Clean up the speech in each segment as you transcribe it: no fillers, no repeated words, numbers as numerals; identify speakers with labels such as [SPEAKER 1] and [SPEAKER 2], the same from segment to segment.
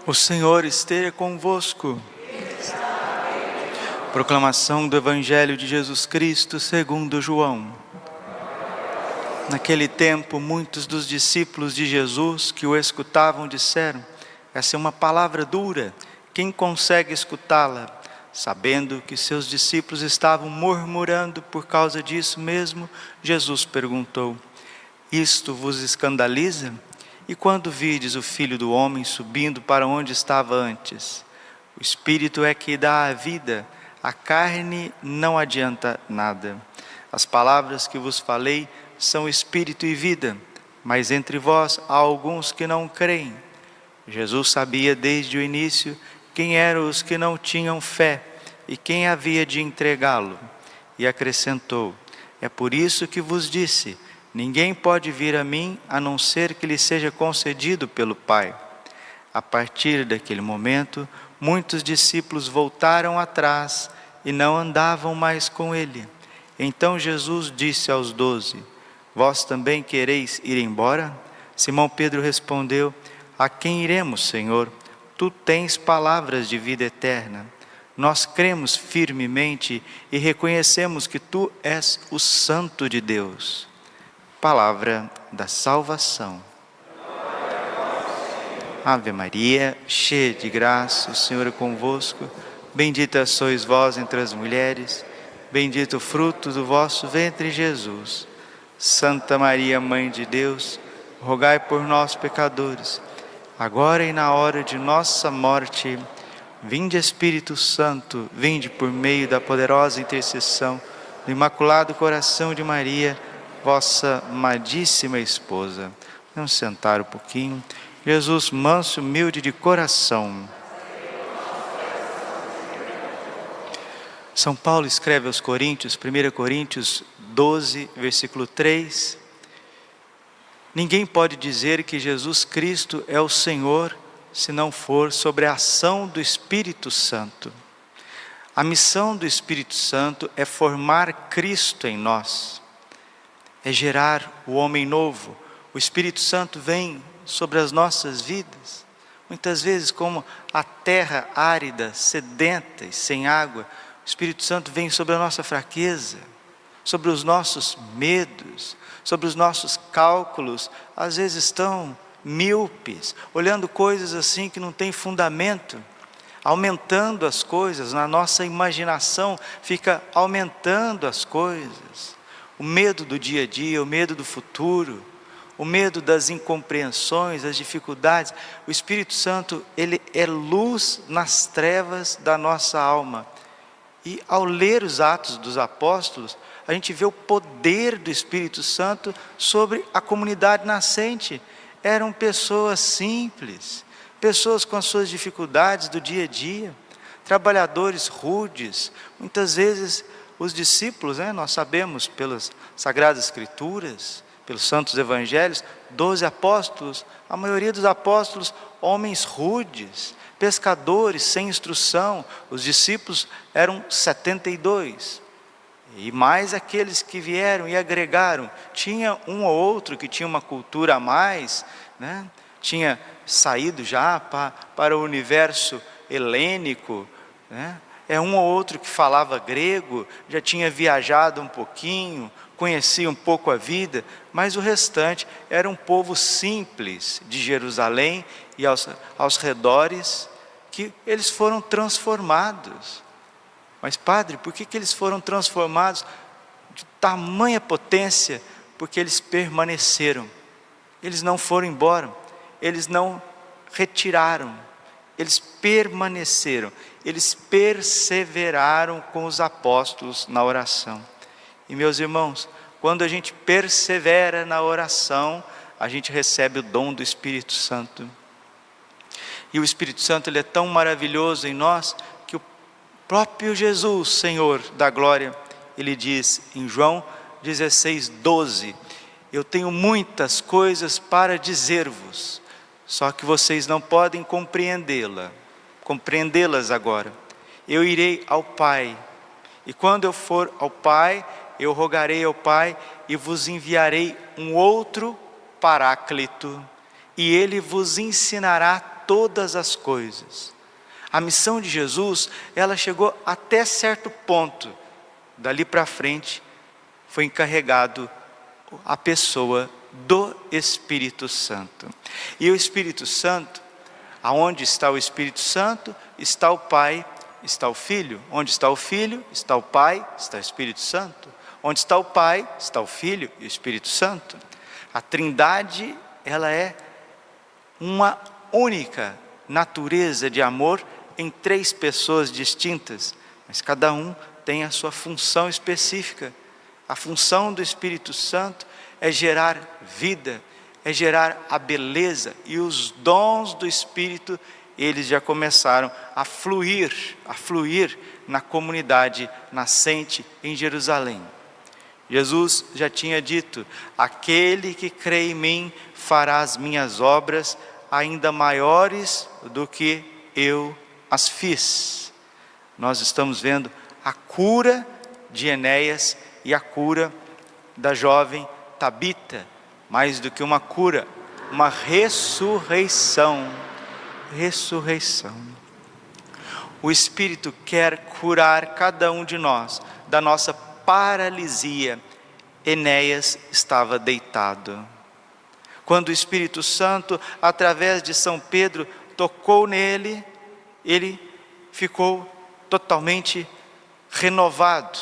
[SPEAKER 1] O Senhor esteja convosco. Proclamação do Evangelho de Jesus Cristo segundo João. Naquele tempo, muitos dos discípulos de Jesus que o escutavam disseram: essa é uma palavra dura, quem consegue escutá-la? Sabendo que seus discípulos estavam murmurando por causa disso mesmo, Jesus perguntou: isto vos escandaliza? E quando vides o Filho do Homem subindo para onde estava antes? O Espírito é que dá a vida, a carne não adianta nada. As palavras que vos falei são Espírito e vida, mas entre vós há alguns que não creem. Jesus sabia desde o início quem eram os que não tinham fé e quem havia de entregá-lo. E acrescentou: é por isso que vos disse, ninguém pode vir a mim a não ser que lhe seja concedido pelo Pai. A partir daquele momento, muitos discípulos voltaram atrás e não andavam mais com ele. Então Jesus disse aos 12: vós também quereis ir embora? Simão Pedro respondeu: a quem iremos, Senhor? Tu tens palavras de vida eterna. Nós cremos firmemente e reconhecemos que tu és o Santo de Deus. Palavra da salvação. Ave Maria, cheia de graça, o Senhor é convosco. Bendita sois vós entre as mulheres, bendito o fruto do vosso ventre, Jesus. Santa Maria, Mãe de Deus, rogai por nós, pecadores, agora e na hora de nossa morte. Vinde, Espírito Santo, vinde por meio da poderosa intercessão do Imaculado Coração de Maria, vossa amadíssima esposa. Vamos sentar um pouquinho. Jesus, manso e humilde de coração. São Paulo escreve aos Coríntios, 1 Coríntios 12, versículo 3. Ninguém pode dizer que Jesus Cristo é o Senhor se não for sobre a ação do Espírito Santo. A missão do Espírito Santo é formar Cristo em nós, é gerar o homem novo. O Espírito Santo vem sobre as nossas vidas, muitas vezes como a terra árida, sedenta e sem água. O Espírito Santo vem sobre a nossa fraqueza, sobre os nossos medos, sobre os nossos cálculos, às vezes tão míopes, olhando coisas assim que não tem fundamento, aumentando as coisas, na nossa imaginação fica aumentando as coisas. O medo do dia a dia, o medo do futuro, o medo das incompreensões, das dificuldades. O Espírito Santo, ele é luz nas trevas da nossa alma. E ao ler os Atos dos Apóstolos, a gente vê o poder do Espírito Santo sobre a comunidade nascente. Eram pessoas simples, pessoas com as suas dificuldades do dia a dia, trabalhadores rudes. Muitas vezes os discípulos, nós sabemos pelas Sagradas Escrituras, pelos Santos Evangelhos, 12 apóstolos, a maioria dos apóstolos, homens rudes, pescadores sem instrução. Os discípulos eram 72. E mais aqueles que vieram e agregaram. Tinha um ou outro que tinha uma cultura a mais, tinha saído já para o universo helênico, É um ou outro que falava grego, já tinha viajado um pouquinho, conhecia um pouco a vida, mas o restante era um povo simples de Jerusalém e aos redores, que eles foram transformados. Mas padre, por que eles foram transformados de tamanha potência? Porque eles permaneceram, eles não foram embora, eles não retiraram, eles permaneceram, eles perseveraram com os apóstolos na oração. E meus irmãos, quando a gente persevera na oração, a gente recebe o dom do Espírito Santo. E o Espírito Santo, ele é tão maravilhoso em nós, que o próprio Jesus, Senhor da glória, ele diz em João 16, 12, eu tenho muitas coisas para dizer-vos, só que vocês não podem compreendê-las agora. Eu irei ao Pai, e quando eu for ao Pai, eu rogarei ao Pai e vos enviarei um outro Paráclito, e ele vos ensinará todas as coisas. A missão de Jesus, ela chegou até certo ponto. Dali para frente, foi encarregado a pessoa do Espírito Santo. E o Espírito Santo, aonde está o Espírito Santo, está o Pai, está o Filho. Onde está o Filho, está o Pai, está o Espírito Santo. Onde está o Pai, está o Filho e o Espírito Santo. A Trindade, ela é uma única natureza de amor em três pessoas distintas, mas cada um tem a sua função específica. A função do Espírito Santo é gerar vida, é gerar a beleza, e os dons do Espírito, eles já começaram a fluir na comunidade nascente em Jerusalém. Jesus já tinha dito: aquele que crê em mim fará as minhas obras ainda maiores do que eu as fiz. Nós estamos vendo a cura de Enéas e a cura da jovem Tabita. Mais do que uma cura, uma ressurreição. O Espírito quer curar cada um de nós da nossa paralisia. Enéas estava deitado. Quando o Espírito Santo, através de São Pedro, tocou nele, ele ficou totalmente renovado.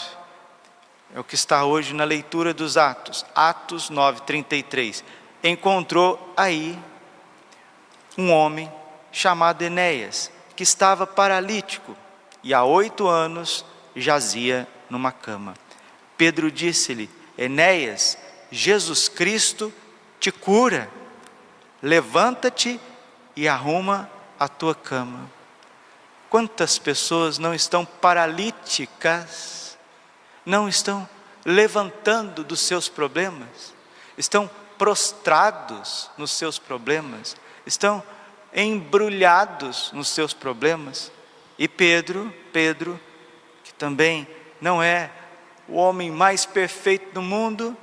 [SPEAKER 1] É o que está hoje na leitura dos Atos, Atos 9:33. Encontrou aí um homem chamado Enéas, que estava paralítico e há 8 anos jazia numa cama. Pedro disse-lhe: Enéas, Jesus Cristo te cura, levanta-te e arruma a tua cama. Quantas pessoas não estão paralíticas, não estão levantando dos seus problemas, estão prostrados nos seus problemas, estão embrulhados nos seus problemas. E Pedro, que também não é o homem mais perfeito do mundo,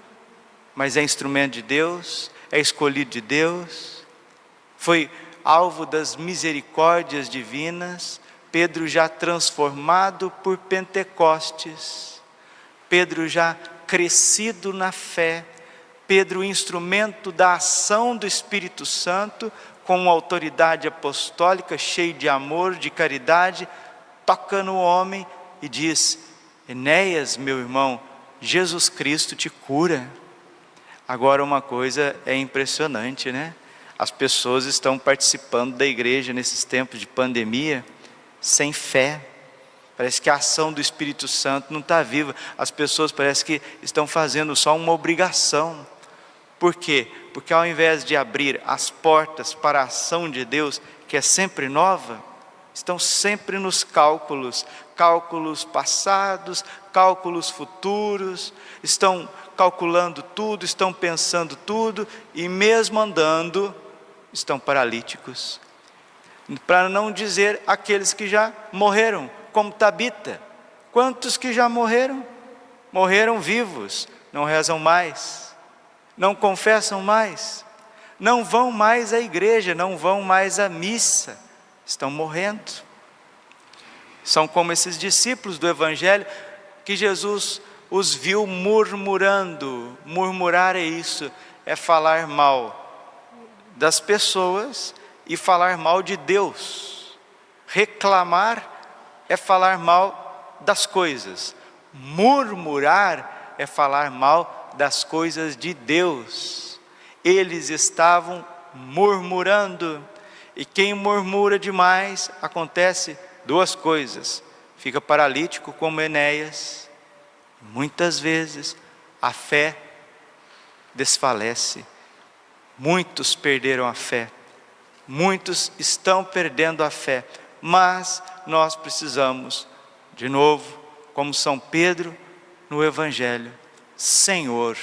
[SPEAKER 1] mas é instrumento de Deus, é escolhido de Deus, foi alvo das misericórdias divinas. Pedro já transformado por Pentecostes, Pedro já crescido na fé, Pedro instrumento da ação do Espírito Santo, com autoridade apostólica, cheio de amor, de caridade, toca no homem e diz: Enéas, meu irmão, Jesus Cristo te cura. Agora uma coisa é impressionante, né? As pessoas estão participando da igreja nesses tempos de pandemia sem fé. Parece que a ação do Espírito Santo não está viva. As pessoas parece que estão fazendo só uma obrigação. Por quê? Porque ao invés de abrir as portas para a ação de Deus, que é sempre nova, estão sempre nos cálculos passados, cálculos futuros, estão calculando tudo, estão pensando tudo, e mesmo andando, estão paralíticos. Para não dizer aqueles que já morreram, como Tabita. Quantos que já morreram? Morreram vivos, não rezam mais, não confessam mais, não vão mais à igreja, não vão mais à missa, estão morrendo. São como esses discípulos do Evangelho que Jesus os viu murmurando. Murmurar é isso, é falar mal das pessoas e falar mal de Deus. Reclamar é falar mal das coisas. Murmurar é falar mal das coisas de Deus. Eles estavam murmurando, e quem murmura demais, acontece 2 coisas: fica paralítico como Enéas. Muitas vezes a fé desfalece. Muitos perderam a fé, muitos estão perdendo a fé, mas nós precisamos, de novo, como São Pedro no Evangelho: Senhor,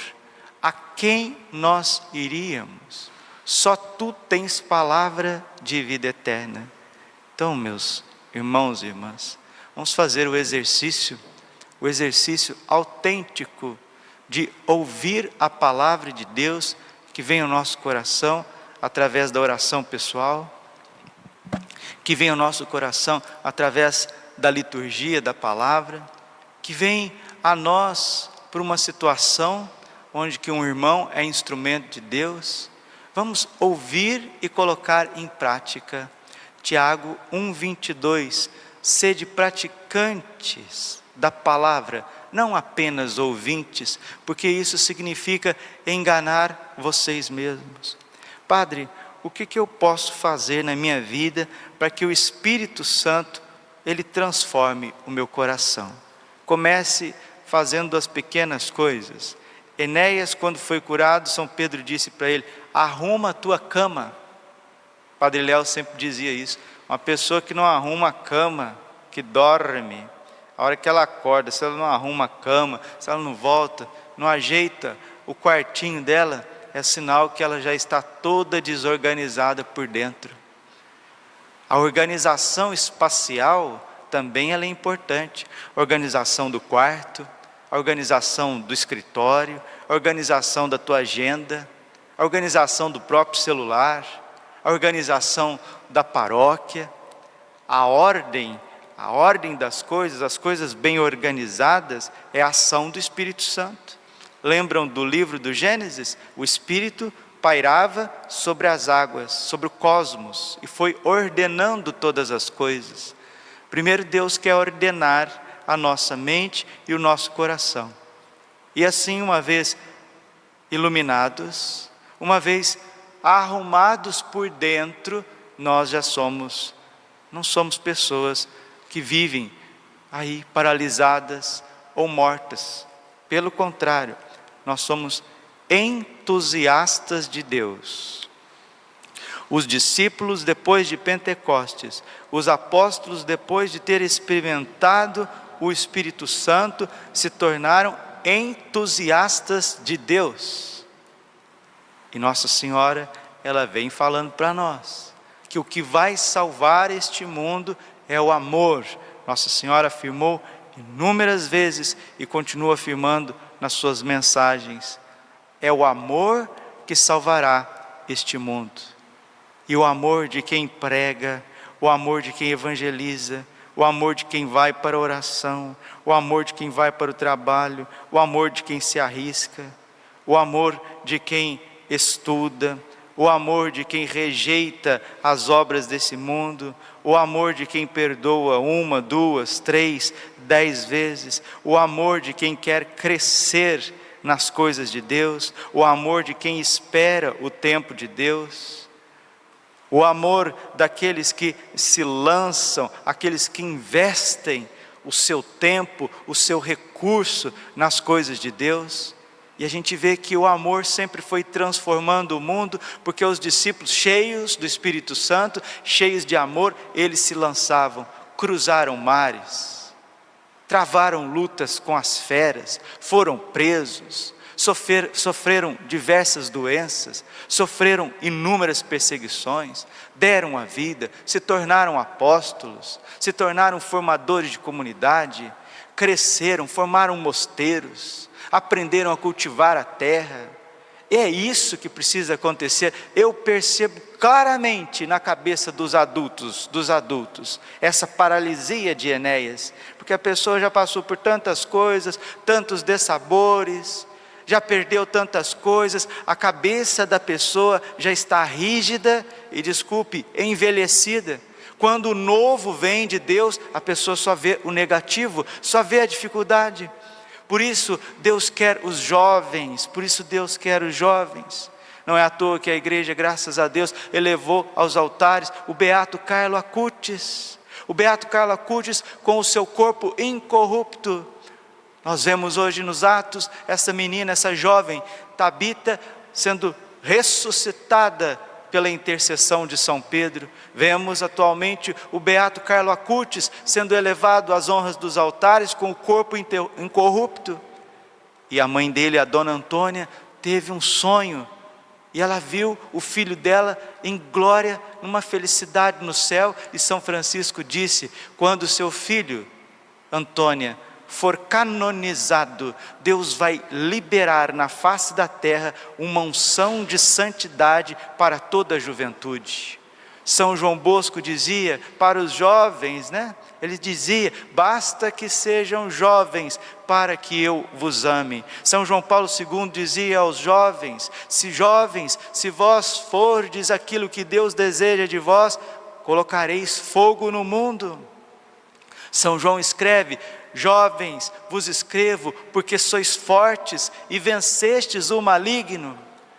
[SPEAKER 1] a quem nós iríamos? Só Tu tens palavra de vida eterna. Então, meus irmãos e irmãs, vamos fazer o exercício autêntico de ouvir a palavra de Deus que vem ao nosso coração através da oração pessoal. que vem ao nosso coração através da liturgia, da palavra, que vem a nós por uma situação onde que um irmão é instrumento de Deus. Vamos ouvir e colocar em prática. Tiago 1:22, sede praticantes da palavra, não apenas ouvintes, porque isso significa enganar vocês mesmos. Padre, o que eu posso fazer na minha vida para que o Espírito Santo, ele transforme o meu coração? Comece fazendo as pequenas coisas. Enéas, quando foi curado, São Pedro disse para ele: arruma a tua cama. Padre Léo sempre dizia isso. Uma pessoa que não arruma a cama, que dorme, a hora que ela acorda, se ela não arruma a cama, se ela não volta, não ajeita o quartinho dela, é sinal que ela já está toda desorganizada por dentro. A organização espacial também ela é importante. A organização do quarto, a organização do escritório, a organização da tua agenda, a organização do próprio celular, a organização da paróquia, a ordem das coisas, as coisas bem organizadas, é a ação do Espírito Santo. Lembram do livro do Gênesis? O Espírito pairava sobre as águas, sobre o cosmos, e foi ordenando todas as coisas. Primeiro Deus quer ordenar a nossa mente e o nosso coração. E assim, uma vez iluminados, uma vez arrumados por dentro, nós já não somos pessoas que vivem aí paralisadas ou mortas. Pelo contrário, nós somos entusiastas de Deus. Os discípulos, depois de Pentecostes, os apóstolos, depois de ter experimentado o Espírito Santo, se tornaram entusiastas de Deus. E Nossa Senhora, ela vem falando para nós que o que vai salvar este mundo é o amor. Nossa Senhora afirmou inúmeras vezes e continua afirmando nas suas mensagens: é o amor que salvará este mundo. E o amor de quem prega, o amor de quem evangeliza, o amor de quem vai para a oração, o amor de quem vai para o trabalho, o amor de quem se arrisca, o amor de quem estuda, o amor de quem rejeita as obras desse mundo, o amor de quem perdoa 1, 2, 3, 10 vezes, o amor de quem quer crescer nas coisas de Deus, o amor de quem espera o tempo de Deus, o amor daqueles que se lançam, aqueles que investem o seu tempo, o seu recurso nas coisas de Deus. E a gente vê que o amor sempre foi transformando o mundo, porque os discípulos, cheios do Espírito Santo, cheios de amor, eles se lançavam, cruzaram mares, travaram lutas com as feras, foram presos, sofreram diversas doenças, sofreram inúmeras perseguições, deram a vida, se tornaram apóstolos, se tornaram formadores de comunidade, cresceram, formaram mosteiros, aprenderam a cultivar a terra. É isso que precisa acontecer. Eu percebo claramente na cabeça dos adultos, essa paralisia de Enéas, porque a pessoa já passou por tantas coisas, tantos dessabores, já perdeu tantas coisas, a cabeça da pessoa já está rígida e, desculpe, envelhecida. Quando o novo vem de Deus, a pessoa só vê o negativo, só vê a dificuldade. Por isso Deus quer os jovens, Não é à toa que a igreja, graças a Deus, elevou aos altares o Beato Carlo Acutis. O Beato Carlo Acutis com o seu corpo incorrupto. Nós vemos hoje nos atos essa menina, essa jovem Tabita sendo ressuscitada pela intercessão de São Pedro. Vemos atualmente o Beato Carlo Acutis sendo elevado às honras dos altares com o corpo incorrupto. E a mãe dele, a Dona Antônia, teve um sonho. E ela viu o filho dela em glória, numa felicidade no céu. E São Francisco disse: quando seu filho, Antônia, for canonizado, Deus vai liberar na face da terra uma unção de santidade para toda a juventude. São João Bosco dizia para os jovens, né? Ele dizia: basta que sejam jovens para que eu vos ame. São João Paulo II dizia aos jovens: se vós fordes aquilo que Deus deseja de vós, colocareis fogo no mundo. São João escreve: jovens, vos escrevo porque sois fortes e vencestes o maligno.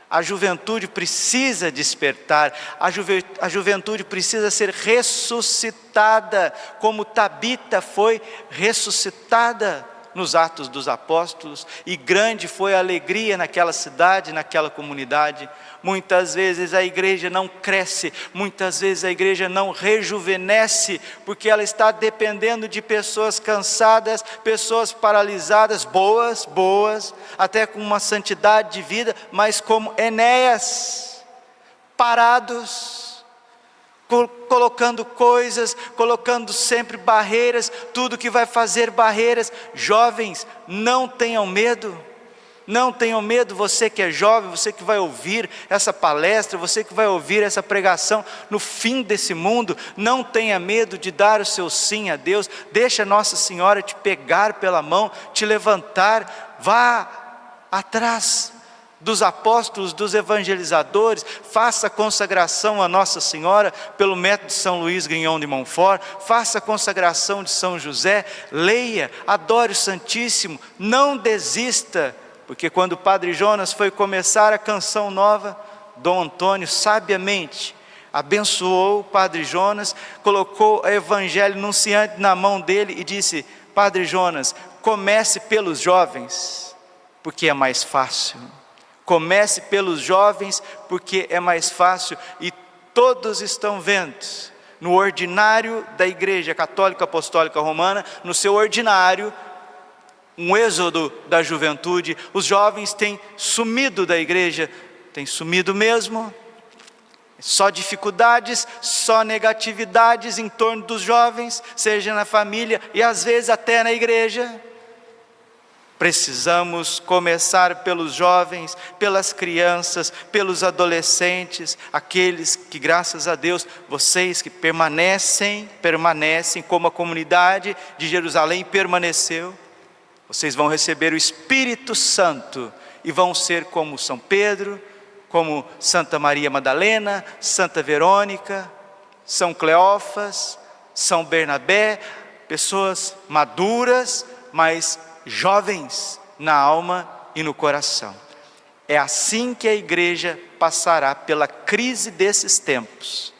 [SPEAKER 1] A juventude precisa despertar, a juventude precisa ser ressuscitada, como Tabita foi ressuscitada nos Atos dos Apóstolos, e grande foi a alegria naquela cidade, naquela comunidade. Muitas vezes a igreja não cresce, muitas vezes a igreja não rejuvenesce, porque ela está dependendo de pessoas cansadas, pessoas paralisadas, boas, até com uma santidade de vida, mas como Enéas, parados, colocando coisas, colocando sempre barreiras, tudo que vai fazer barreiras. Jovens, não tenham medo, não tenham medo, você que é jovem, você que vai ouvir essa palestra, você que vai ouvir essa pregação no fim desse mundo, não tenha medo de dar o seu sim a Deus, deixa Nossa Senhora te pegar pela mão, te levantar, vá atrás dos apóstolos, dos evangelizadores, faça a consagração a Nossa Senhora pelo método de São Luís Grignon de Montfort, faça a consagração de São José, leia, adore o Santíssimo, não desista, porque quando o Padre Jonas foi começar a canção nova, Dom Antônio sabiamente abençoou o Padre Jonas, colocou o evangelho anunciante na mão dele e disse: Padre Jonas, comece pelos jovens, porque é mais fácil. Comece pelos jovens, porque é mais fácil, e todos estão vendo, no ordinário da Igreja Católica Apostólica Romana, no seu ordinário, um êxodo da juventude. Os jovens têm sumido da igreja, têm sumido mesmo, só dificuldades, só negatividades em torno dos jovens, seja na família e às vezes até na igreja. Precisamos começar pelos jovens, pelas crianças, pelos adolescentes, aqueles que, graças a Deus, vocês que permanecem como a comunidade de Jerusalém permaneceu, vocês vão receber o Espírito Santo e vão ser como São Pedro, como Santa Maria Madalena, Santa Verônica, São Cleófas, São Bernabé, pessoas maduras, mas jovens na alma e no coração. É assim que a igreja passará pela crise desses tempos.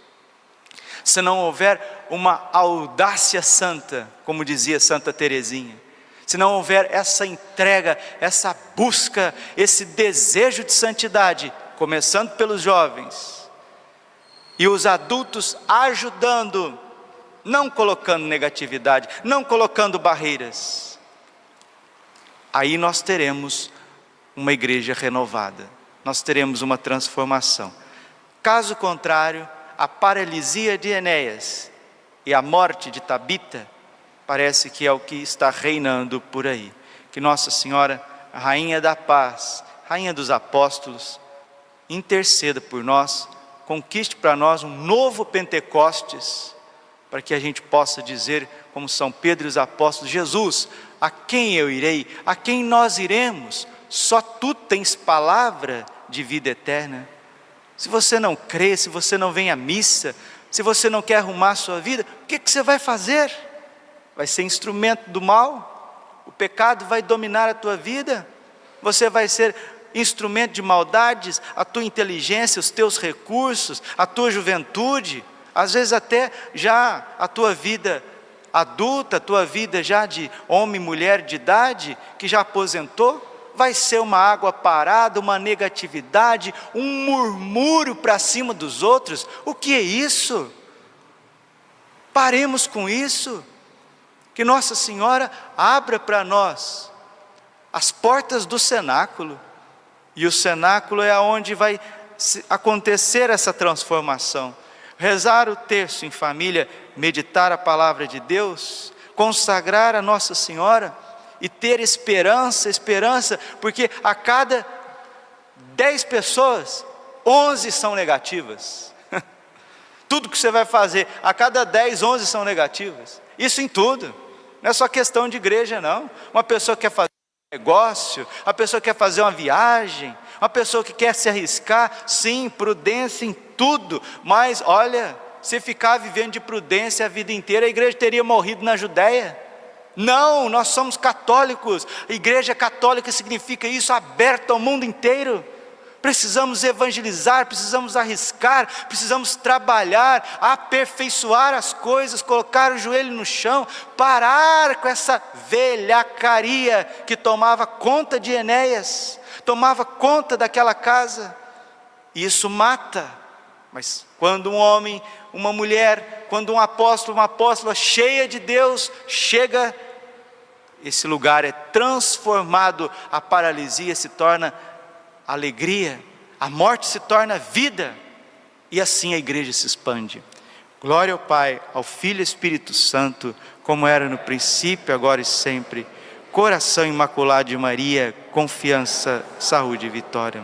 [SPEAKER 1] Se não houver uma audácia santa, como dizia Santa Teresinha, se não houver essa entrega, essa busca, esse desejo de santidade, começando pelos jovens, e os adultos ajudando, não colocando negatividade, não colocando barreiras, aí nós teremos uma igreja renovada, nós teremos uma transformação. Caso contrário, a paralisia de Enéas e a morte de Tabita, parece que é o que está reinando por aí. Que Nossa Senhora, a Rainha da Paz, Rainha dos Apóstolos, interceda por nós, conquiste para nós um novo Pentecostes, para que a gente possa dizer, como São Pedro e os apóstolos: Jesus, a quem eu irei? A quem nós iremos? Só tu tens palavra de vida eterna. Se você não crê, se você não vem à missa, se você não quer arrumar a sua vida, o que você vai fazer? Vai ser instrumento do mal? O pecado vai dominar a tua vida? Você vai ser instrumento de maldades? A tua inteligência, os teus recursos, a tua juventude, às vezes até já a tua vida adulta, a tua vida já de homem e mulher de idade, que já aposentou, vai ser uma água parada, uma negatividade, um murmúrio para cima dos outros. O que é isso? Paremos com isso. Que Nossa Senhora abra para nós as portas do cenáculo, e o cenáculo é onde vai acontecer essa transformação. Rezar o terço em família, meditar a palavra de Deus, consagrar a Nossa Senhora e ter esperança, porque a cada 10 pessoas, 11 são negativas. tudo que você vai fazer, a cada 10, 11 são negativas. Isso em tudo. Não é só questão de igreja, não. Uma pessoa quer fazer um negócio, a pessoa quer fazer uma viagem, uma pessoa que quer se arriscar, sim, prudência em tudo. Mas olha, se ficar vivendo de prudência a vida inteira, a igreja teria morrido na Judéia. Não, nós somos católicos. A igreja católica significa isso, aberta ao mundo inteiro. Precisamos evangelizar, precisamos arriscar, precisamos trabalhar, aperfeiçoar as coisas, colocar o joelho no chão, parar com essa velhacaria que tomava conta de Enéas, tomava conta daquela casa. E isso mata. Mas quando um homem, uma mulher, quando um apóstolo, uma apóstola cheia de Deus chega, esse lugar é transformado, a paralisia se torna alegria, a morte se torna vida, e assim a igreja se expande. Glória ao Pai, ao Filho e ao Espírito Santo, como era no princípio, agora e sempre. Coração imaculado de Maria, confiança, saúde e vitória.